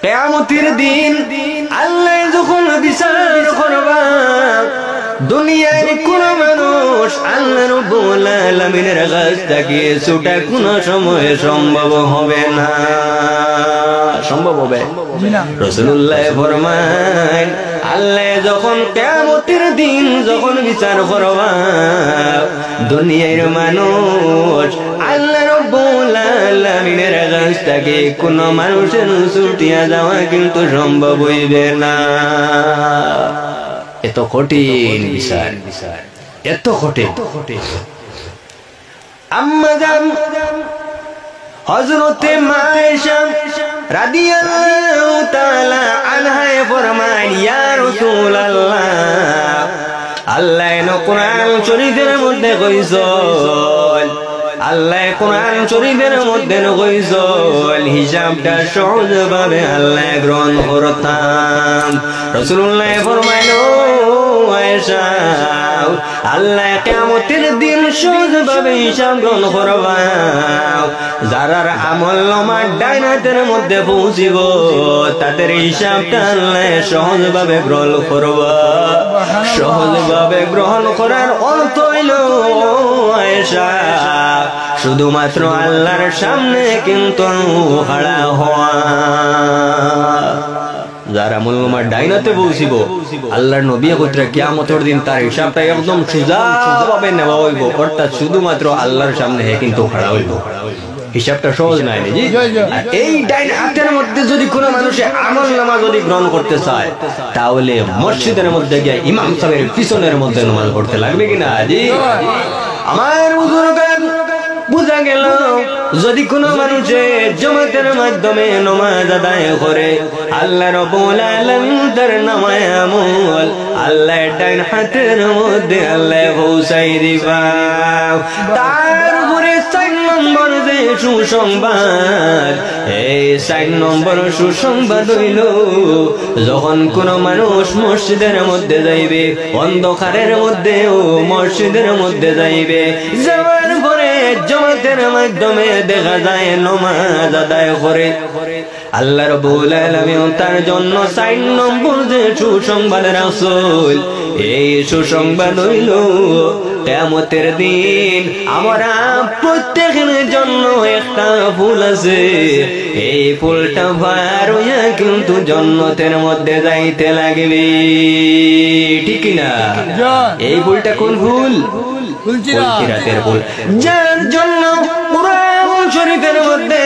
কিয়ামতের দিন আল্লাহ যখন বিচার করবা দুনিয়ায় কোন মানুষ আল্লাহ রাব্বুল আলামিনের কাছ থেকে ছুটা কোন সময়ে সম্ভব হবে না। সম্ভব হবে না। রাসূলুল্লাহ ফরমান আল্লাহ যখন কিয়ামতের দিন যখন বিচার করবা দুনিয়ার মানুষ আল্লাহ রাব্বুল আলামিনের কাছ থেকে কোন মানুষের ছুটিয়া যাওয়া কিন্তু সম্ভব হইবে না। এত কঠিন বিচার, এত কঠিন। আম্মা জান হযরতে মায়েশা রাদিয়াল্লাহু তাআলা আনহা ফরমান ইয়া রাসূলুল্লাহ আল্লাহ কোরআন শরীফের মধ্যে কইছেন আল্লাহ কোরআন শরীফের মধ্যে কইছেন হিসাবটা সহজভাবে আল্লাহ গ্রহণ করতাম। রাসূলুল্লাহ ফরমাইলো আয়েশা আল্লাহ কিয়ামতের দিন সহজভাবে হিসাব গ্রহণ করবা যারার আমল নামার ডাইন হাতের মধ্যে পৌঁছিব তাদের হিসাবটা আল্লাহ সহজভাবে গ্রহণ করবা। সহজভাবে গ্রহণ করার অর্থ হইল আয়েশা শুধুমাত্র আল্লাহর সামনে কিন্তু খাড়া হওয়া। যারা আমল ডাইনাতে পৌঁছিব আল্লাহর নবী কইরা কিয়ামতের দিন তার হিসাবটা একদম সোজাভাবে নেওয়া হইব, অর্থাৎ শুধুমাত্র আল্লাহর সামনে হে কিন্তু খাড়া হইব। হিসাবটা সহজ নাই জি। আর এই ডাইন হাতের মধ্যে যদি কোনো মানুষে আমল নামা যদি গ্রহণ করতে চায় তাহলে মসজিদের মধ্যে গিয়ে ইমাম সাহেবের পিছনের মধ্যে নামাজ পড়তে লাগবে কিনা জি। আমার বুজুর্গগণ বুঝা গেল যদি কোনো মানুষে জামাতের মাধ্যমে নামাজ আদায় করে আল্লাহ রাব্বুল আলামিন তার নামায় আমল আল্লাহ ডাইন হাতের মধ্যে আল্লাহ পৌঁছাই দিবা। তারপরে 4 নম্বর যে সুসংবাদ, এই 4 নম্বর সুসংবাদ হইল যখন কোন মানুষ মসজিদের মধ্যে যাইবে অন্ধকারের মধ্যে ও মসজিদের মধ্যে যাইবে যাওয়ার পরে জামাতের মাধ্যমে দেখা যায় নামাজ আদায় করে আল্লাহ রাব্বুল আলামিন তার জন্য 4 নম্বর যে সুসংবাদ রাসূল এই সুসংবাদ হইল কিয়ামতের দিন আমরা প্রত্যেকের জন্য একটা ফুল আছে, এই ফুলটা ভার হইয়া কিন্তু জান্নাতের মধ্যে যাইতে লাগবে। ঠিক না? এই ফুলটা কোন ফুল? ফুলচিরাতের ফুল, যার জন্য কুরআন শরীফের মধ্যে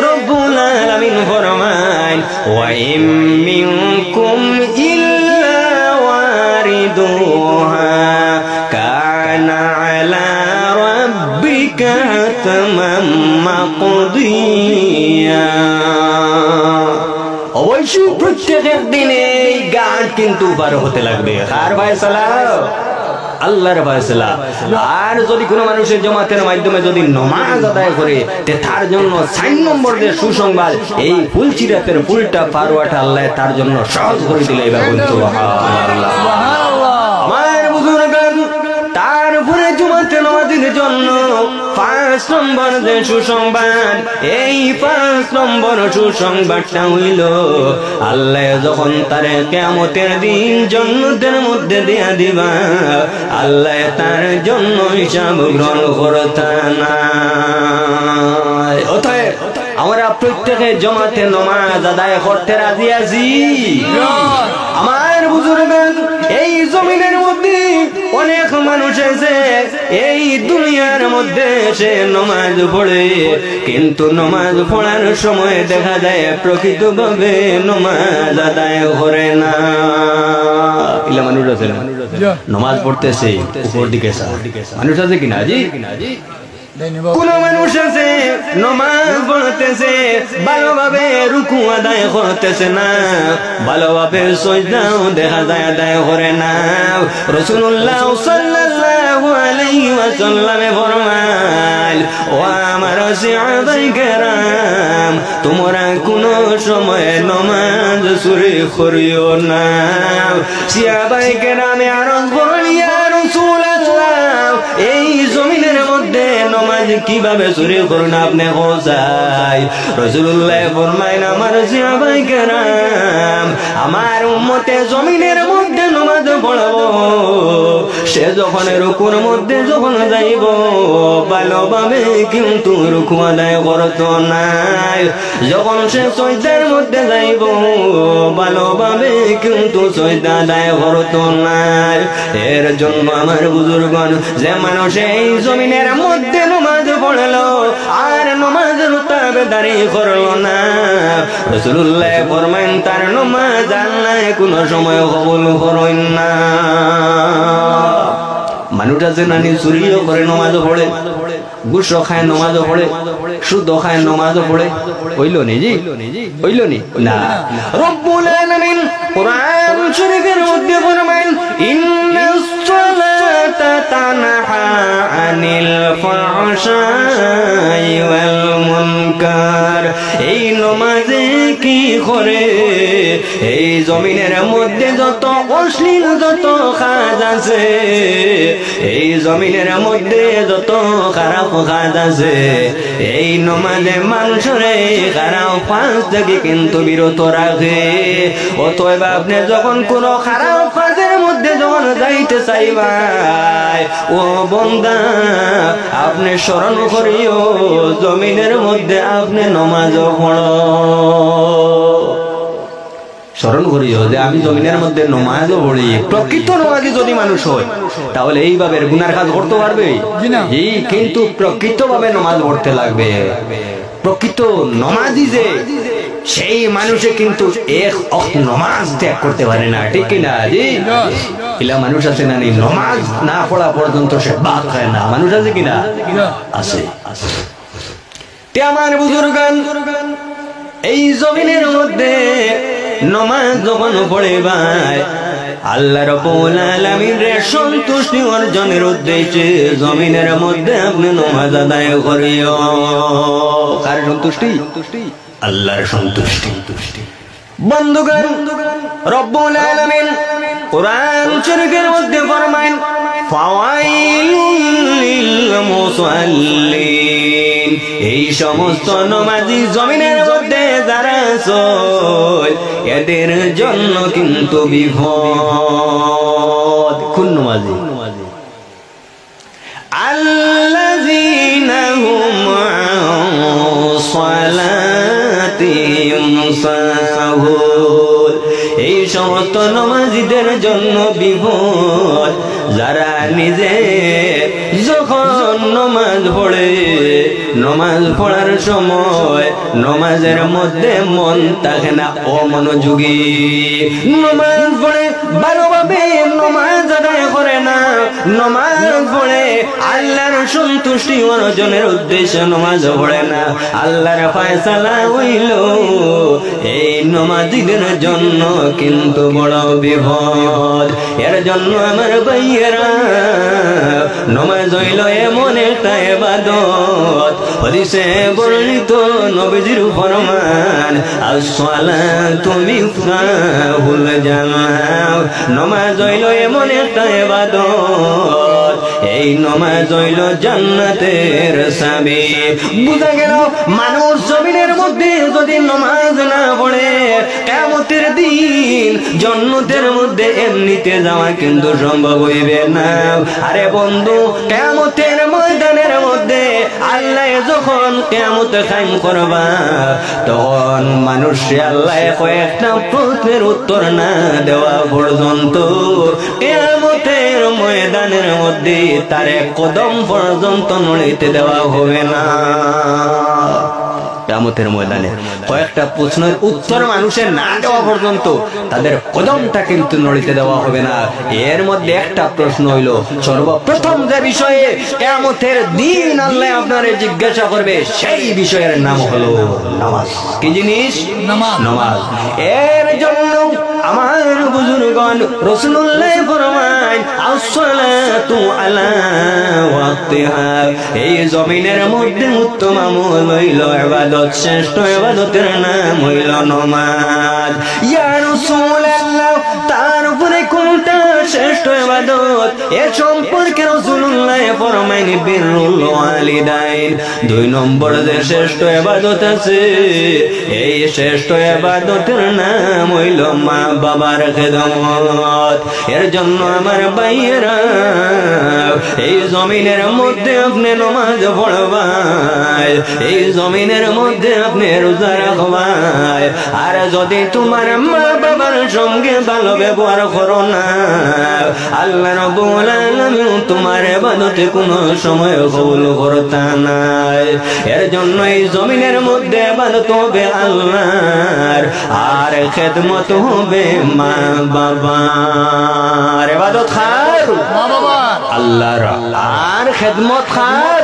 রব্বুল আলামিন ফরমান ওয়া ইম মিনকুম ইল্লা ওয়ারিদুহা কানা আলা রাব্বিকা হাতমান মাকদিয়া। অবশ্যই প্রত্যেকের দিনে এই গান কিন্তু পার হতে লাগবে। কার ফয়সালা? আল্লাহর ফয়সালা। আর যদি কোনো মানুষের জামাতের মাধ্যমে যদি নামাজ আদায় করে তার জন্য 4 নম্বর যে সুসংবাদ এই ফুলচিরাতের ফুলটা পারওয়াটা আল্লাহ তার জন্য সহজ করে দিলে। এবার বলতো সুবহানাল্লাহ সুবহানাল্লাহ। আমার বুজুর্গগণ তারপরে জামাতের নামাজের জন্য 5 নম্বর যে সুসংবাদ, এই 5 নম্বর সুসংবাদটা হইল আল্লাহ যখন তারে কিয়ামতের দিন জান্নাতের মধ্যে দিয়া দিবা আল্লাহ তার জন্য হিসাব গ্রহণ করতা না। অতএব আমরা প্রত্যেকে জামাতে নামাজ আদায় করতে রাজি আছি। আমার বুজুর্গগণ এই জমিনের মধ্যে অনেক মানুষ আছে এই দুনিয়ার মধ্যে সে নামাজ পড়ে কিন্তু নামাজ পড়ার সময় দেখা যায় প্রকৃতভাবে নামাজ আদায় করে না। ইলা মানুষ আছে নামাজ পড়তেছে উপর দিকে মানুষ আছে কিনা জি? কোন মানুষ আছে নামাজ পড়তেছে ভালোভাবে রুকু আদায় করতেছে না, ভালোভাবে সিজদাও দেখা যায় আদায় করে না। রাসূলুল্লাহ সাল্লাল্লাহু আলাইহি ওয়াসাল্লাম ফরমান ও আমার সাহাবায়ে কেরাম তোমরা কোন সময় নামাজ চুরি করিও না। সাহাবায়ে কেরামে আরজ করেন ইয়া রাসূলুল্লাহ এই জমিনের মধ্যে নামাজ নমাজ কিভাবে চুরি করুন আপনি হোসাই রাসূলুল্লাহ ফরমাইন আমার সাহাবায়ে কেরাম আমার উম্মতে জমিনের মধ্যে নমাজ পড়াবো সে যখন রুকুর মধ্যে যখন যাইব ভালোভাবে কিন্তু রুকু আদায় করত নাই যখন সে সজদার মধ্যে যাইব ভালোভাবে কিন্তু সজদা আদায় করত নাই এর জন্য আমার বুজুর্গণ যে মানুষ এই জমিনের মধ্যে নমাজ পড়লো আর নমাজের তাবেদারি করলো না রাসূলুল্লাহ ফরমান তার নমাজ আল্লাহ কোনো সময় কবুল করেন না মানুষ আছে নানি চুরিও করে নমাজও পড়ে ঘুষ খায় নমাজও পড়ে সুদ খায় নমাজও পড়ে হইল নি জি হইল নি না রব্বুল আলামিন কোরআন শরীফের মধ্যে ফরমান ইন্নাস সালাতা তানহা আনিল ফাহশাই ওয়াল মুনকার এই নমাজে কি করে এই জমিনের মধ্যে যত অশ্লীল যত কাজ আছে এই জমিনের মধ্যে যত খারাপ কাজ আছে এই নমাজে মানুষরে খারাপ কাজ থেকে কিন্তু বিরত রাখে অতএব আপনি যখন কোন খারাপ কাজের মধ্যে যখন যাইতে চাইবাই ও বান্দা আপনি স্মরণ করিও জমিনের মধ্যে আপনি নমাজ পড়ো স্মরণ করিও যে আমি জমিনের মধ্যে নমাজও পড়ি প্রকৃত নমাজি যদি মানুষ হয় তাহলে এইভাবে গুনার কাজ করতে পারবে কিন্তু প্রকৃত ভাবে নমাজ পড়তে লাগবে প্রকৃত নমাজি যে সেই মানুষে কিন্তু এক নমাজ ত্যাগ করতে পারে না ঠিক না জি ইলা মানুষ আছে না নমাজ না পড়া পর্যন্ত সে ভাত খায় না মানুষ আছে কিনা আছে তে আমার বুজুর্গান এই জমিনের মধ্যে নমাজ যখন পড়ে ভাই আল্লাহ রাব্বুল আলামিনের সন্তুষ্টি অর্জনের উদ্দেশ্যে জমিনের মধ্যে আপনি নমাজ আদায় করিও কার সন্তুষ্টি আল্লাহর সন্তুষ্টি বন্ধুগণ রব্বুল আলামিন কোরআন শরীফের মধ্যে ফরমায় ফাওয়াইলুল লিল মুসাল্লিন এই সমস্ত নমাজি জমিনের মধ্যে যারা আছে এদের জন্য কিন্তু বিপদ কোন নমাজি আল্লাযীনা হুম সালাতিহিম সাহুন এই সমস্ত নমাজিদের জন্য বিপদ যারা নিজে যখন নমাজ পড়ে নমাজ পড়ার সময় নমাজের মধ্যে মন থাকে না অমনোযোগী নমাজ পড়ে ভালোভাবে নমাজ আদায় করে না নমাজ পড়ে আল্লাহর সন্তুষ্টি অর্জনের উদ্দেশ্যে নমাজ পড়ে না আল্লাহর ফয়সালা হইল এই নমাজিদের জন্য কিন্তু বড় বিপদ এর জন্য আমার ভাইয়েরা নমাজ হইল এমন একটা ইবাদত হাদিসে বর্ণিত নবীজির ফরমান as-salatu miftahul jannah নমাজ হইল এমন একটা ইবাদত এই নমাজ হইল জান্নাতের চাবি বুঝা গেল মানুষ জমিনের মধ্যে যদি নমাজ না পড়ে কিয়ামতের দিন জান্নাতের মধ্যে এমনিতে যাওয়া কিন্তু সম্ভব হইবে না আরে বন্ধু কিয়ামতের ময়দানের মধ্যে আল্লাহ যখন কিয়ামত কায়েম করবা তখন মানুষ আল্লাহ কয়েকটা প্রশ্নের উত্তর না দেওয়া পর্যন্ত কিয়ামতের ময়দানের মধ্যে তার কদম পর্যন্ত নড়িতে দেওয়া হবে না কিয়ামতের ময়দানে কয়েকটা প্রশ্নের উত্তর মানুষের না দেওয়া পর্যন্ত তাদের কদমটা কিন্তু নড়িতে দেওয়া হবে না এর মধ্যে একটা প্রশ্ন হইল সর্বপ্রথম যে বিষয়ে কিয়ামতের দিন আল্লাহ আপনারে জিজ্ঞাসা করবে সেই বিষয়ের নাম হলো নামাজ কি জিনিস নামাজ এর জন্য আমার বুজুর্গণ রাসূলুল্লাহ ফরমান as-salatu ala waqtiha এই জমিনের মধ্যে উত্তম আমল হইল ইবাদত শ্রেষ্ঠ ইবাদতের নাম হইল নামাজ ইয়া রাসূলুল্লাহ তার উপরে কোনটা শ্রেষ্ঠ ইবাদত এ সম্পর্কে রাসূলুল্লাহ ফরমাইনি বিররুল ওয়ালিদাইন। 2 নম্বর যে শ্রেষ্ঠ ইবাদত আছে, এই শ্রেষ্ঠ ইবাদতের নাম হইল মা বাবার খেদমত। এর জন্য আমার ভাইয়েরা, এই জমিনের মধ্যে আপনি নামাজ পড়বাই, এই জমিনের মধ্যে আপনি রোজা রাখবাই, আর যদি তোমার মা বাবার সঙ্গে ভালো ব্যবহার করো না, আল্লাহ রাব্বুল আলামিন তোমার ইবাদতে কোনো সময় কবুল করতে নাই। এর জন্য এই জমিনের মধ্যে ইবাদত হবে আল্লাহর, আর খেদমত হবে মা বাবার। ইবাদত খার মা বাবার আল্লাহর, আর খেদমত খার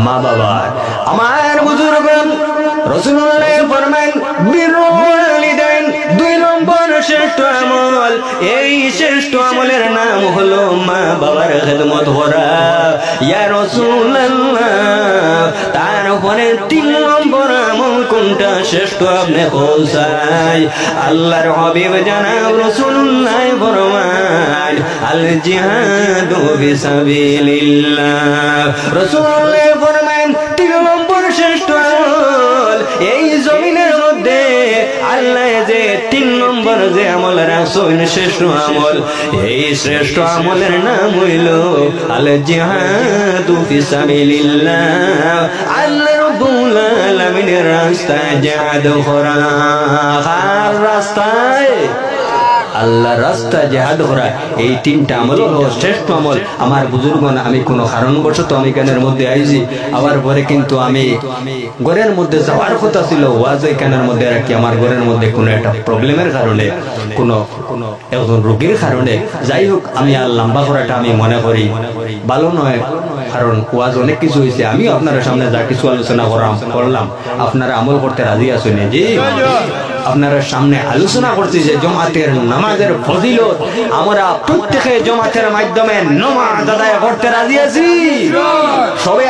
মা বাবার। আমার বুজুর্গগণ, রাসূলুল্লাহ ফরমান বিররুল ওয়ালিদাইন 2 নম্বর শ্রেষ্ঠ আমল। এই শ্রেষ্ঠ আমলের নাম হলো মা বাবার খেদমত করা। ইয়া রাসূলুল্লাহ, তারপরে 3 নম্বর আমল কোনটা শ্রেষ্ঠ আপনি বলছেন? আল্লাহর হাবিব জনাব রাসূলুল্লাহ ফরমান আল জিহাদু ফিসাবিলিল্লাহ। রাসূলুল্লাহ ফরমান 3 নম্বর শ্রেষ্ঠ আমল। এই জমিনের মধ্যে আল্লাহ যে 3 নম্বর যে আমল রাখছেন শ্রেষ্ঠ আমল, এই শ্রেষ্ঠ আমলের নাম হইল আল জিহাদু ফিসাবিলিল্লাহ। আল্লাহ রাব্বুল আলামিনের রাস্তায় জিহাদ করা। কার রাস্তায়? আল্লাহর রাস্তায় জিহাদ করা। এই 3টা আমল হলো শ্রেষ্ঠ আমল। আমার বুজুর্গগণ, আমি কোনো কারণবশত আমি কানের মধ্যে আইছি, আবার পরে কিন্তু আমি ঘরের মধ্যে যাওয়ার কথা ছিল, ওয়াজে কানের মধ্যে রাখি। আমার ঘরের মধ্যে কোনো একটা প্রবলেমের কারণে, কোনো একজন রোগীর কারণে, যাই হোক, আমি আর লম্বা করাটা আমি মনে করি ভালো নয়, কারণ ওয়াজ অনেক কিছু হয়েছে। আমি আপনার সামনে যা কিছু আলোচনা করলাম, আপনারা আমল করতে রাজি আছেন? জি, আপনার সামনে আলোচনা করছি যে জমাতের নামাজের ফজিলত। আমরা প্রত্যেকে জমাতের মাধ্যমে নামাজ আদায় করতে রাজি আছি, সবাই